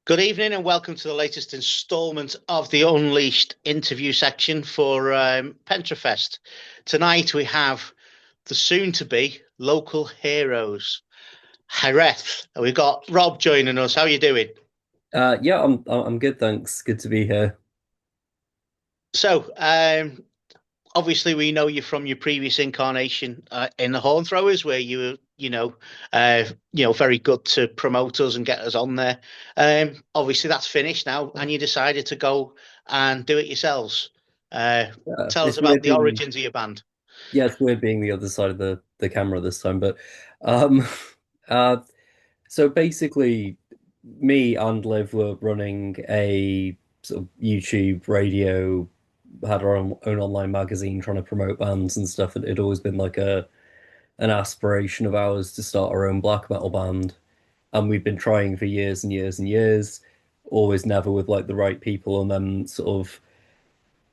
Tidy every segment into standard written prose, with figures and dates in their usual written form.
Good evening and welcome to the latest instalment of the Unleashed interview section for Pentrefest. Tonight we have the soon-to-be local heroes, Hiraeth. And we've got Rob joining us. How are you doing? Yeah, I'm good, thanks. Good to be here. So, obviously we know you from your previous incarnation in the Horn Throwers, where you were, very good to promote us and get us on there. Obviously that's finished now, and you decided to go and do it yourselves. Uh, Yeah, Tell us it's about weird the being origins of your band. yeah, it's weird being the other side of the camera this time, but um uh so basically me and Liv were running a sort of YouTube radio, had our own online magazine trying to promote bands and stuff, and it'd always been like a an aspiration of ours to start our own black metal band. And we've been trying for years and years and years, always never with like the right people, and then sort of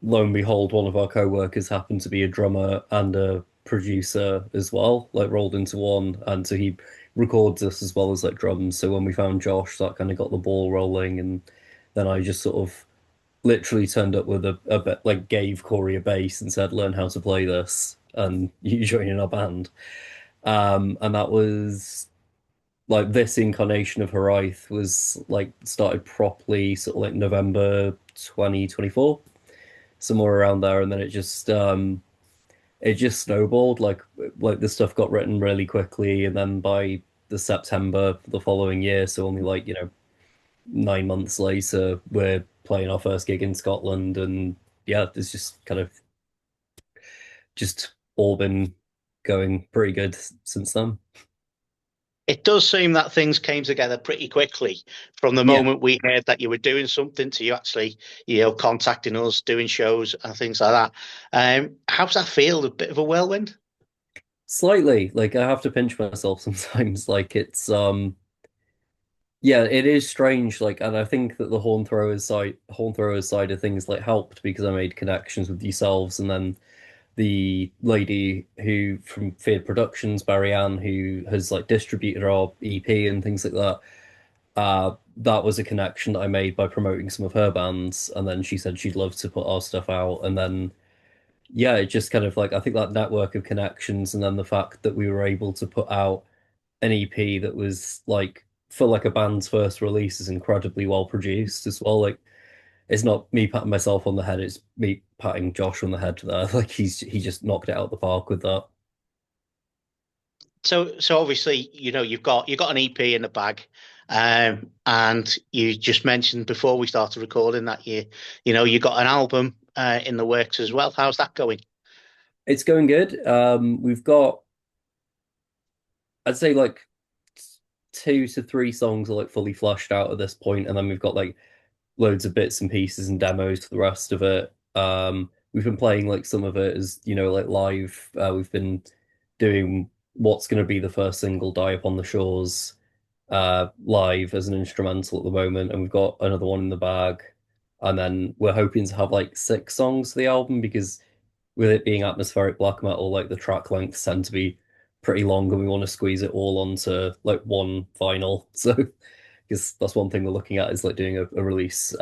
lo and behold, one of our co-workers happened to be a drummer and a producer as well, like rolled into one. And so he records us as well as like drums. So when we found Josh, that kind of got the ball rolling. And then I just sort of literally turned up with a bit like gave Corey a bass and said, learn how to play this and you join in our band. And that was like this incarnation of Hiraeth was like started properly sort of like November 2024, somewhere around there, and then it just snowballed. Like the stuff got written really quickly, and then by the September the following year, so only like 9 months later, we're playing our first gig in Scotland, and yeah, it's just kind of just all been going pretty good since then. It does seem that things came together pretty quickly from the Yeah, moment we heard that you were doing something to you actually, contacting us, doing shows and things like that. How's that feel? A bit of a whirlwind? slightly. Like I have to pinch myself sometimes. Like it's yeah, it is strange. Like, and I think that the horn throwers side of things like helped because I made connections with yourselves, and then the lady who from Feared Productions, Barry Ann, who has like distributed our EP and things like that. That was a connection that I made by promoting some of her bands, and then she said she'd love to put our stuff out, and then yeah, it just kind of like I think that network of connections, and then the fact that we were able to put out an EP that was like for like a band's first release is incredibly well produced as well. Like it's not me patting myself on the head, it's me patting Josh on the head there. Like he just knocked it out of the park with that. So obviously, you've got an EP in the bag, and you just mentioned before we started recording that you got an album in the works as well. How's that going? It's going good. We've got I'd say like 2 to 3 songs are like fully flushed out at this point, and then we've got like loads of bits and pieces and demos for the rest of it. We've been playing like some of it as like live. We've been doing what's going to be the first single, "Die Upon the Shores," live as an instrumental at the moment, and we've got another one in the bag. And then we're hoping to have like 6 songs for the album because with it being atmospheric black metal, like the track lengths tend to be pretty long, and we want to squeeze it all onto like one vinyl. So because that's one thing we're looking at is like doing a release,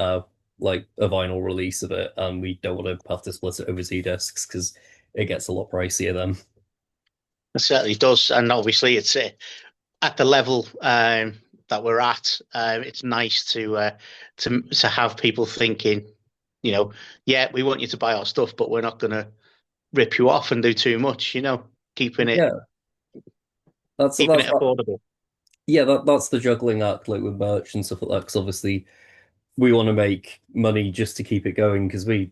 like a vinyl release of it, and we don't want to have to split it over Z discs because it gets a lot pricier then. It certainly does, and obviously it's at the level that we're at. It's nice to have people thinking, you know, yeah, we want you to buy our stuff, but we're not going to rip you off and do too much. Keeping it Yeah, that's keeping that's it affordable. yeah, that's the juggling act like with merch and stuff like that. Because obviously we want to make money just to keep it going because we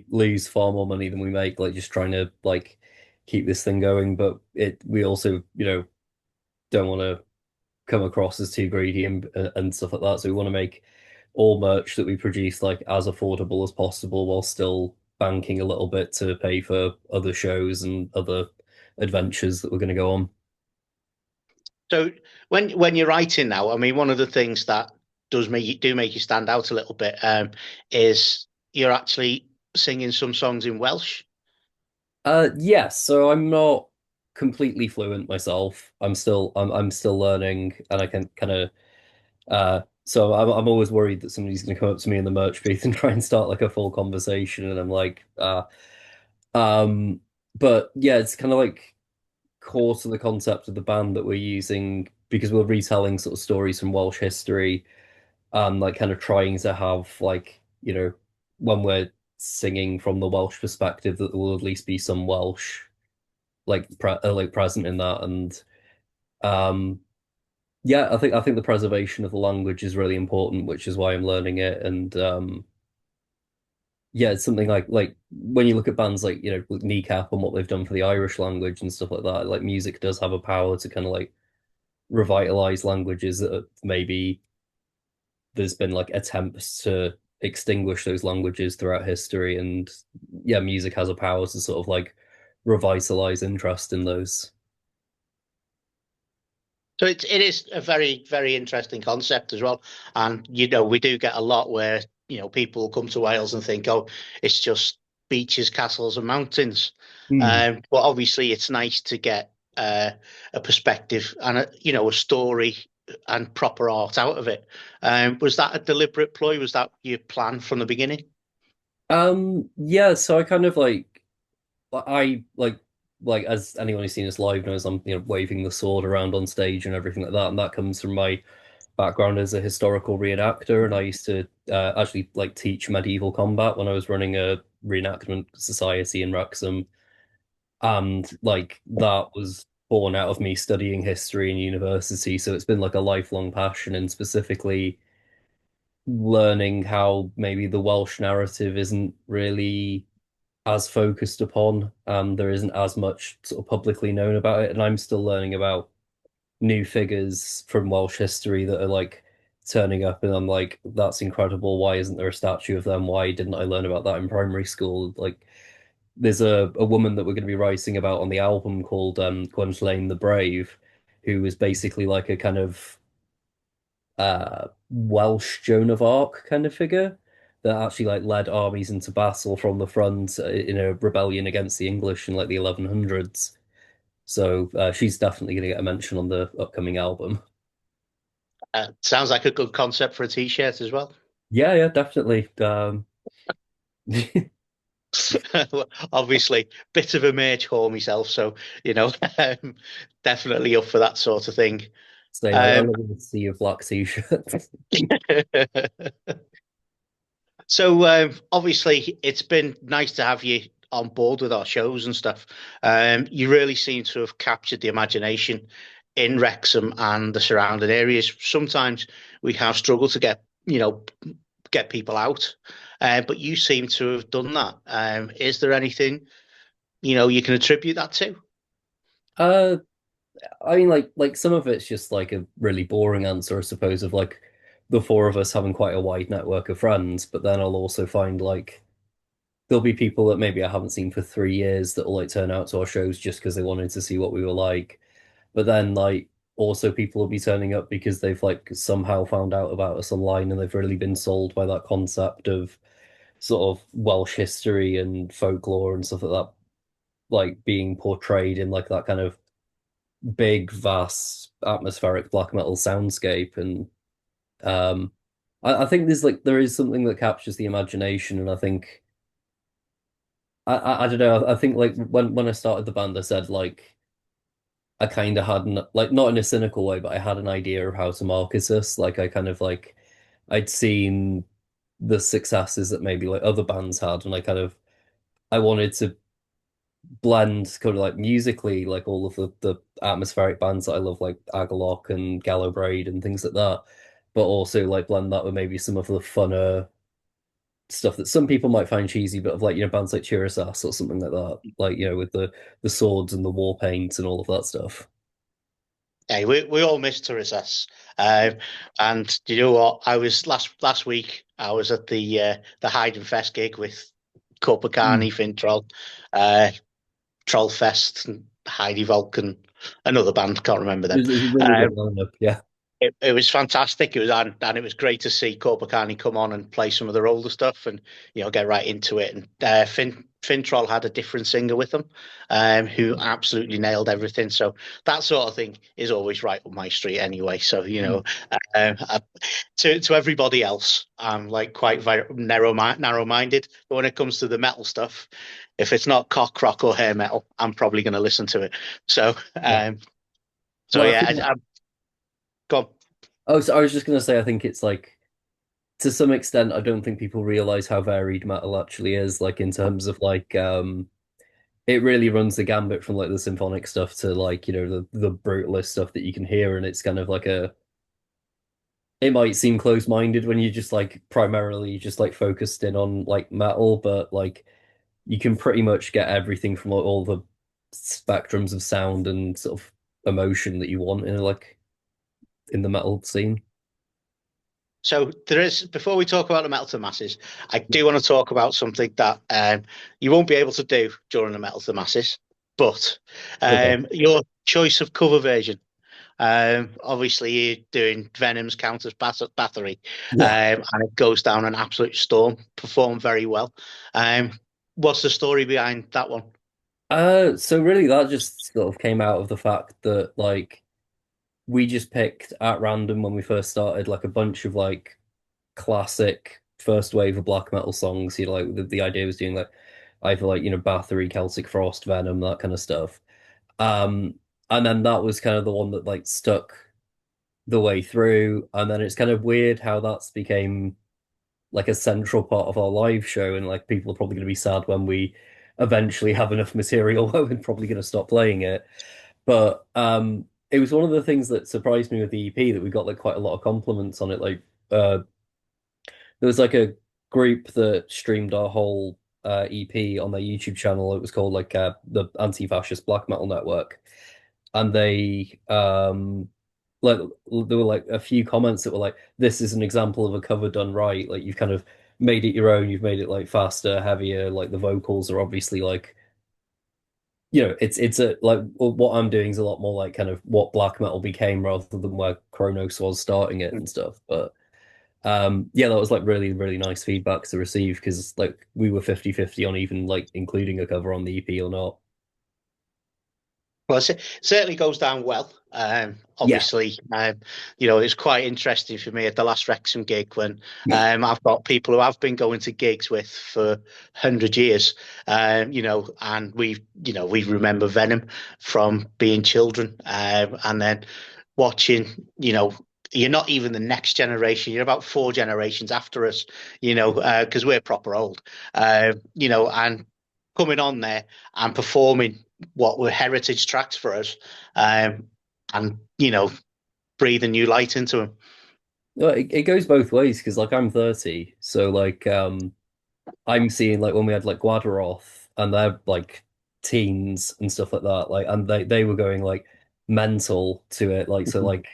lose far more money than we make like just trying to like keep this thing going. But we also don't want to come across as too greedy and stuff like that. So we want to make all merch that we produce like as affordable as possible while still banking a little bit to pay for other shows and other adventures that we're going to go on. So when you're writing now, I mean, one of the things that do make you stand out a little bit is you're actually singing some songs in Welsh. Yes, so I'm not completely fluent myself. I'm still learning, and I can kind of So I'm always worried that somebody's going to come up to me in the merch booth and try and start like a full conversation, and I'm like, um, but yeah, it's kind of like core to the concept of the band that we're using because we're retelling sort of stories from Welsh history and like kind of trying to have like, when we're singing from the Welsh perspective that there will at least be some Welsh like present in that and um yeah, I think the preservation of the language is really important, which is why I'm learning it and yeah, it's something like when you look at bands like, Kneecap and what they've done for the Irish language and stuff like that, like music does have a power to kind of like revitalize languages that maybe there's been like attempts to extinguish those languages throughout history. And yeah, music has a power to sort of like revitalize interest in those. So it is a very, very interesting concept as well. And, we do get a lot where, people come to Wales and think, oh, it's just beaches, castles, and mountains. Hmm. But obviously, it's nice to get a perspective and, a story and proper art out of it. Was that a deliberate ploy? Was that your plan from the beginning? Yeah, so I kind of I like as anyone who's seen us live knows I'm waving the sword around on stage and everything like that, and that comes from my background as a historical reenactor, and I used to actually like teach medieval combat when I was running a reenactment society in Wrexham, and like that was born out of me studying history in university, so it's been like a lifelong passion, and specifically learning how maybe the Welsh narrative isn't really as focused upon, and there isn't as much sort of publicly known about it, and I'm still learning about new figures from Welsh history that are like turning up, and I'm like, that's incredible. Why isn't there a statue of them? Why didn't I learn about that in primary school? Like, there's a woman that we're going to be writing about on the album called Gwynplaine the Brave, who was basically like a kind of Welsh Joan of Arc kind of figure that actually like led armies into battle from the front in a rebellion against the English in like the 1100s. So she's definitely going to get a mention on the upcoming album. Sounds like a good concept for a t-shirt as well. Yeah, yeah, definitely. Obviously, bit of a mage whore myself, so um, definitely up for that sort of thing. Same. I Um, live in a sea of black t-shirts. so obviously, it's been nice to have you on board with our shows and stuff. You really seem to have captured the imagination in Wrexham and the surrounding areas. Sometimes we have struggled to get people out, but you seem to have done that. Is there anything you can attribute that to? Uh, I mean, like some of it's just like a really boring answer, I suppose, of like the four of us having quite a wide network of friends. But then I'll also find like there'll be people that maybe I haven't seen for 3 years that will like turn out to our shows just because they wanted to see what we were like. But then like also people will be turning up because they've like somehow found out about us online and they've really been sold by that concept of sort of Welsh history and folklore and stuff like that, like being portrayed in like that kind of big, vast, atmospheric black metal soundscape. And um I think there is something that captures the imagination, and I think I don't know. I think like when I started the band, I said like I kind of had an, like not in a cynical way, but I had an idea of how to market us. Like I kind of like I'd seen the successes that maybe like other bands had, and I wanted to blend kind of like musically like all of the atmospheric bands that I love, like Agalloch and Gallow Braid and things like that, but also like blend that with maybe some of the funner stuff that some people might find cheesy, but of like bands like Chirasas or something like that, like with the swords and the war paint and all of that stuff. Hey, we all miss Turisas. And do you know what? I was last week. I was at the Hyde and Fest gig with Mm. Corpacani, Fintroll, uh, Trollfest, and Heidi Volk, and another band. Can't remember them. It's a really good Um, lineup, yeah. It was fantastic. It was and it was great to see Corpacani come on and play some of their older stuff and get right into it. And Fintroll had a different singer with them, who absolutely nailed everything. So that sort of thing is always right up my street anyway. So Mm. uh, to everybody else, I'm like quite very narrow minded. But when it comes to the metal stuff, if it's not cock rock or hair metal, I'm probably going to listen to it. So Yeah. so Well, I yeah, think I'm gone. oh, so I was just gonna say I think it's like to some extent I don't think people realize how varied metal actually is, like in terms of like it really runs the gambit from like the symphonic stuff to like, the brutalist stuff that you can hear, and it's kind of like a it might seem close-minded when you're just like primarily just like focused in on like metal, but like you can pretty much get everything from like, all the spectrums of sound and sort of emotion that you want in like in the metal scene. So there is, before we talk about the Metal to Masses, I do want to talk about something that you won't be able to do during the Metal to Masses, but Okay. your choice of cover version. Obviously, you're doing Venom's Countess Battery, Yeah. and it goes down an absolute storm. Performed very well. Um, what's the story behind that one? So really that just sort of came out of the fact that like we just picked at random when we first started like a bunch of like classic first wave of black metal songs. Like the idea was doing like either like, Bathory, Celtic Frost, Venom, that kind of stuff. Um, and then that was kind of the one that like stuck the way through. And then it's kind of weird how that's became like a central part of our live show, and like people are probably going to be sad when we eventually have enough material where we're probably going to stop playing it. But it was one of the things that surprised me with the EP that we got like quite a lot of compliments on it. Like there was like a group that streamed our whole EP on their YouTube channel. It was called like the Anti-Fascist Black Metal Network, and they like there were like a few comments that were like, "This is an example of a cover done right. Like you've kind of made it your own. You've made it like faster, heavier. Like the vocals are obviously like." It's a like what I'm doing is a lot more like kind of what black metal became rather than where Kronos was starting it and stuff. But yeah, that was like really, really nice feedback to receive because like we were 50-50 on even like including a cover on the EP or not. Well, it certainly goes down well. Yeah. Obviously, it's quite interesting for me at the last Wrexham gig when I've got people who I've been going to gigs with for 100 years, and we remember Venom from being children, and then watching, you're not even the next generation. You're about four generations after us, because we're proper old, and coming on there and performing what were heritage tracks for us, and breathe a new light into them. Well, it goes both ways because like I'm 30, so like I'm seeing like when we had like Guadaroth and they're like teens and stuff like that, like and they were going like mental to it, like so like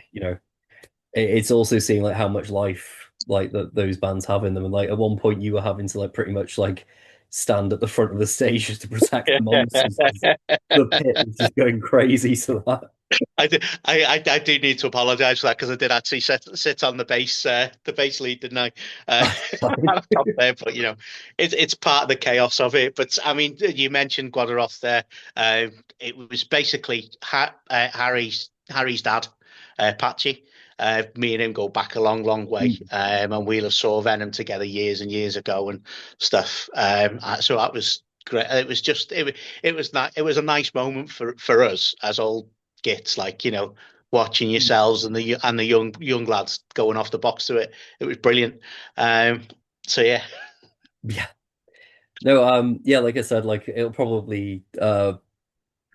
it's also seeing like how much life like that those bands have in them, and like at one point you were having to like pretty much like stand at the front of the stage to protect the monsters because the pit was just going crazy. So that I do need to apologise for that because I did actually sit on the bass lead, didn't I? that's fine. Up there, but it's part of the chaos of it. But I mean, you mentioned Guadaroth there. It was basically Harry's dad, Patchy. Me and him go back a long, long way, and we'll have saw Venom together years and years ago and stuff. So that was great. It was just it was a nice moment for us as old gits, like watching yourselves and the young lads going off the box to it. It was brilliant. So yeah. Yeah. No, yeah, like I said, like it'll probably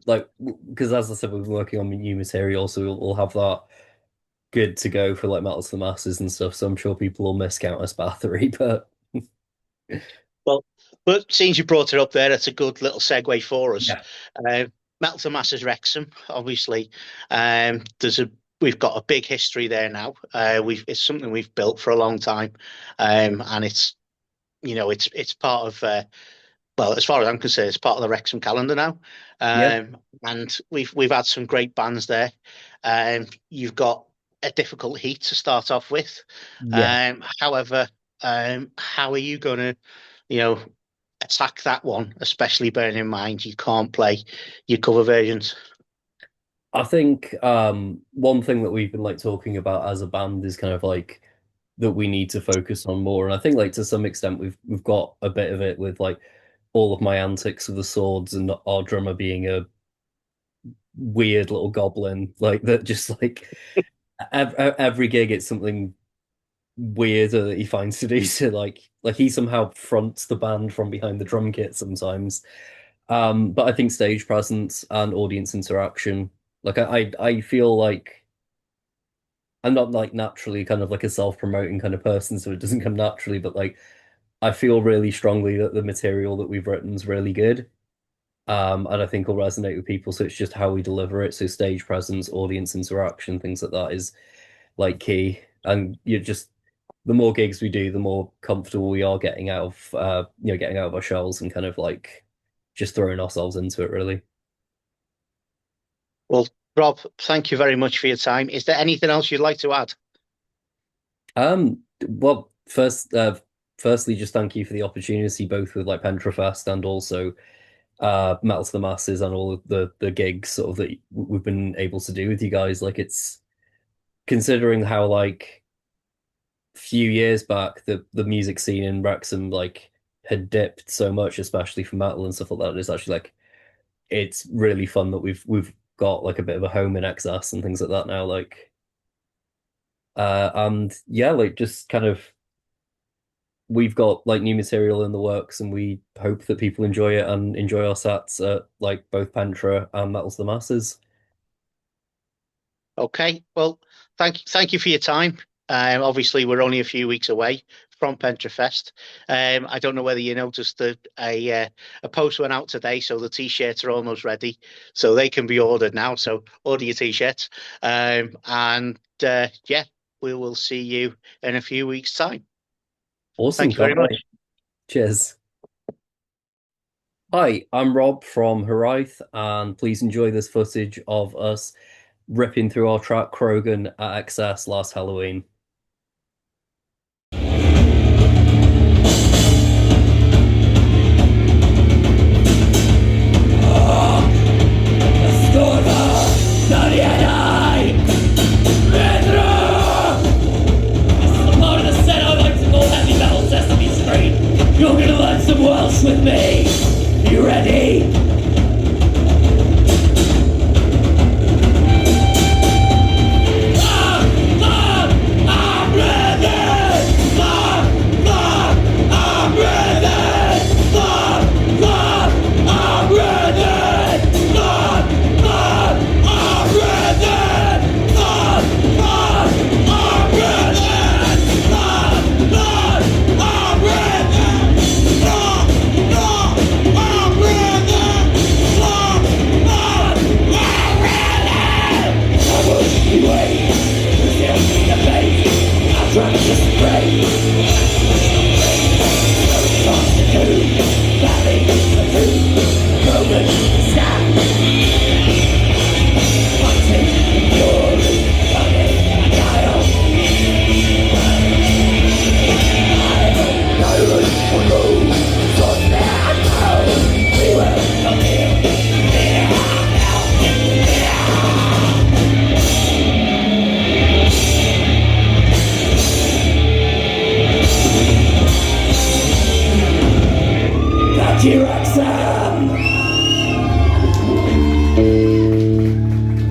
like because as I said, we're working on new material, so we'll have that good to go for like Metals to the Masses and stuff. So I'm sure people will miss Countess Bathory, but Well, but since you brought it up there, that's a good little segue for us. yeah, Uh, Metal to Masters Wrexham, obviously. We've got a big history there now. It's something we've built for a long time, and it's part of well, as far as I'm concerned, it's part of the Wrexham calendar now. yeah, And we've had some great bands there. You've got a difficult heat to start off with. Yeah, However, how are you going to, you know, attack that one, especially bearing in mind you can't play your cover versions? I think one thing that we've been like talking about as a band is kind of like that we need to focus on more. And I think like to some extent we've got a bit of it with like all of my antics with the swords and our drummer being a weird little goblin like that just like every gig it's something weirder that he finds to do to like he somehow fronts the band from behind the drum kit sometimes. But I think stage presence and audience interaction, like I feel like I'm not like naturally kind of like a self-promoting kind of person, so it doesn't come naturally, but like I feel really strongly that the material that we've written is really good. And I think will resonate with people. So it's just how we deliver it. So stage presence, audience interaction, things like that is like key. And you're just the more gigs we do, the more comfortable we are getting out of getting out of our shells and kind of like just throwing ourselves into it really. Well, Rob, thank you very much for your time. Is there anything else you'd like to add? Well, firstly, just thank you for the opportunity, both with like Pentrefest and also Metal to the Masses and all of the gigs sort of that we've been able to do with you guys. Like it's considering how like few years back the music scene in Wrexham like had dipped so much, especially for metal and stuff like that. It's actually like it's really fun that we've got like a bit of a home in excess and things like that now. Like and yeah, like just kind of we've got like new material in the works and we hope that people enjoy it and enjoy our sets at like both Pentra and Metal to the Masses. Okay. Well, thank you for your time. Obviously, we're only a few weeks away from Pentrefest. I don't know whether you noticed that a post went out today, so the t-shirts are almost ready, so they can be ordered now. So order your t-shirts, and yeah, we will see you in a few weeks' time. Awesome, Thank you very can't wait. much. Cheers. Hi, I'm Rob from Hiraeth, and please enjoy this footage of us ripping through our track Krogan at Excess last Halloween. You're gonna learn some Welsh with me. You ready?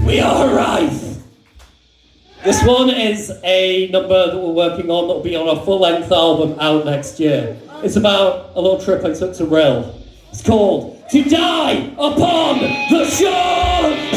We are Hiraeth. This one is a number that we're working on that will be on our full-length album out next year. It's about a little trip I took to Rill. It's called To Die Upon the Shore!